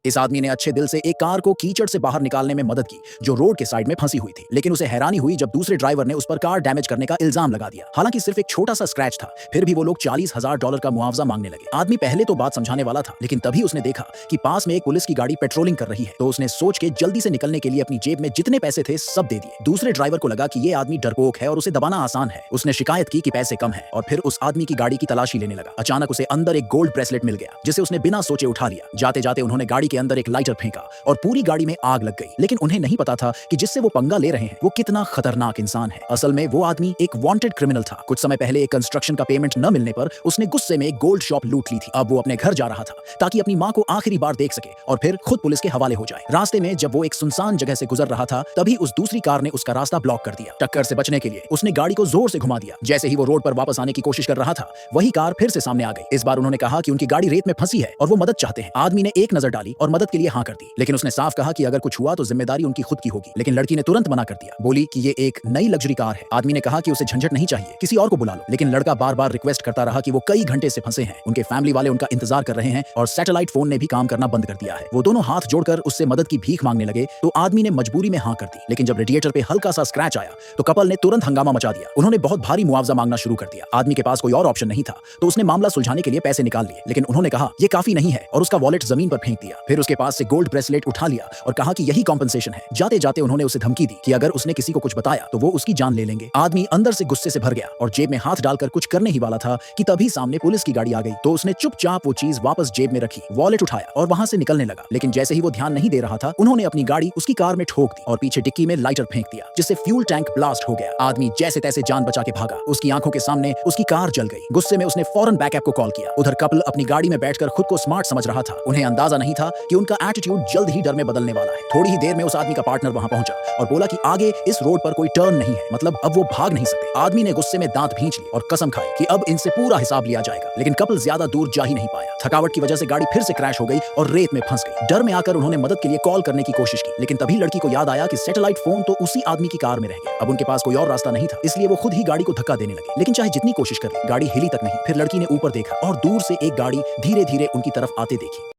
इस आदमी ने अच्छे दिल से एक कार को कीचड़ से बाहर निकालने में मदद की जो रोड के साइड में फंसी हुई थी, लेकिन उसे हैरानी हुई जब दूसरे ड्राइवर ने उस पर कार डैमेज करने का इल्जाम लगा दिया। हालांकि सिर्फ एक छोटा सा स्क्रैच था, फिर भी वो लोग $40,000 का मुआवजा मांगने लगे। आदमी पहले तो बात समझाने वाला था, लेकिन तभी उसने देखा कि पास में एक पुलिस की गाड़ी पेट्रोलिंग कर रही है, तो उसने सोच के जल्दी से निकलने के लिए अपनी जेब में जितने पैसे थे सब दे दिए। दूसरे ड्राइवर को लगा कि ये आदमी डरपोक है और उसे दबाना आसान है। उसने शिकायत की कि पैसे कम है और फिर उस आदमी की गाड़ी की तलाशी लेने लगा। अचानक उसे अंदर एक गोल्ड ब्रेसलेट मिल गया, जिसे उसने बिना सोचे उठा लिया। जाते जाते उन्होंने गाड़ी के अंदर एक लाइटर फेंका और पूरी गाड़ी में आग लग गई। लेकिन उन्हें नहीं पता था कि जिससे वो पंगा ले रहे हैं वो कितना खतरनाक इंसान है। असल में वो आदमी एक वांटेड क्रिमिनल था। कुछ समय पहले एक कंस्ट्रक्शन का पेमेंट न मिलने पर उसने गुस्से में एक गोल्ड शॉप लूट ली थी। अब वो अपने घर जा रहा था ताकि अपनी माँ को आखिरी बार देख सके और फिर खुद पुलिस के हवाले हो जाए। रास्ते में जब वो एक सुनसान जगह से गुजर रहा था, तभी उस दूसरी कार ने उसका रास्ता ब्लॉक कर दिया। टक्कर से बचने के लिए उसने गाड़ी को जोर से घुमा दिया। जैसे ही वो रोड पर वापस आने की कोशिश कर रहा था, वही कार फिर से सामने आ गई। इस बार उन्होंने कहा कि उनकी गाड़ी रेत में फंसी है और वो मदद चाहते हैं। आदमी ने एक नजर डाली और मदद के लिए हाँ कर दी, लेकिन उसने साफ कहा कि अगर कुछ हुआ तो जिम्मेदारी उनकी खुद की होगी। लेकिन लड़की ने तुरंत मना कर दिया, बोली कि ये एक नई लग्जरी कार है। आदमी ने कहा कि उसे झंझट नहीं चाहिए, किसी और को बुला लो। लेकिन लड़का बार बार रिक्वेस्ट करता रहा कि वो कई घंटे से फंसे हैं, उनके फैमिली वाले उनका इंतजार कर रहे हैं और सैटेलाइट फोन ने भी काम करना बंद कर दिया है। वो दोनों हाथ जोड़कर उससे मदद की भीख मांगने लगे तो आदमी ने मजबूरी में हाँ कर दी। लेकिन जब रेडिएटर पे हल्का सा स्क्रैच आया तो कपल ने तुरंत हंगामा मचा दिया। उन्होंने बहुत भारी मुआवजा मांगना शुरू कर दिया। आदमी के पास कोई और ऑप्शन नहीं था, तो उसने मामला सुलझाने के लिए पैसे निकाल लिए, लेकिन उन्होंने कहा ये काफी नहीं है और उसका वॉलेट जमीन पर फेंक दिया। फिर उसके पास से गोल्ड ब्रेसलेट उठा लिया और कहा कि यही कॉम्पनसेशन है। जाते जाते उन्होंने उसे धमकी दी कि अगर उसने किसी को कुछ बताया तो वो उसकी जान ले लेंगे। आदमी अंदर से गुस्से से भर गया और जेब में हाथ डालकर कुछ करने ही वाला था कि तभी सामने पुलिस की गाड़ी आ गई। तो उसने चुपचाप वो चीज वापस जेब में रखी, वॉलेट उठाया और वहां से निकलने लगा। लेकिन जैसे ही वो ध्यान नहीं दे रहा था, उन्होंने अपनी गाड़ी उसकी कार में ठोक दी और पीछे डिक्की में लाइटर फेंक दिया, जिससे फ्यूल टैंक ब्लास्ट हो गया। आदमी जैसे तैसे जान बचा के भागा। उसकी आंखों के सामने उसकी कार जल गई। गुस्से में उसने फौरन बैकअप को कॉल किया। उधर कपल अपनी गाड़ी में बैठकर खुद को स्मार्ट समझ रहा था। उन्हें अंदाजा नहीं था कि उनका एटीट्यूड जल्द ही डर में बदलने वाला है। थोड़ी ही देर में उस आदमी का पार्टनर वहां पहुंचा और बोला कि आगे इस रोड पर कोई टर्न नहीं है, मतलब अब वो भाग नहीं सकते। आदमी ने गुस्से में दांत भींच ली और कसम खाई कि अब इनसे पूरा हिसाब लिया जाएगा। लेकिन कपल ज्यादा दूर जा ही नहीं पाया। थकावट की वजह से गाड़ी फिर से क्रैश हो गई और रेत में फंस गई। डर में आकर उन्होंने मदद के लिए कॉल करने की कोशिश की, लेकिन तभी लड़की को याद आया कि सैटेलाइट फोन तो उसी आदमी की कार में रह गया। अब उनके पास कोई और रास्ता नहीं था, इसलिए वो खुद ही गाड़ी को धक्का देने लगे। लेकिन चाहे जितनी कोशिश कर ली, गाड़ी हिली तक नहीं। फिर लड़की ने ऊपर देखा और दूर से एक गाड़ी धीरे धीरे उनकी तरफ आते देखी।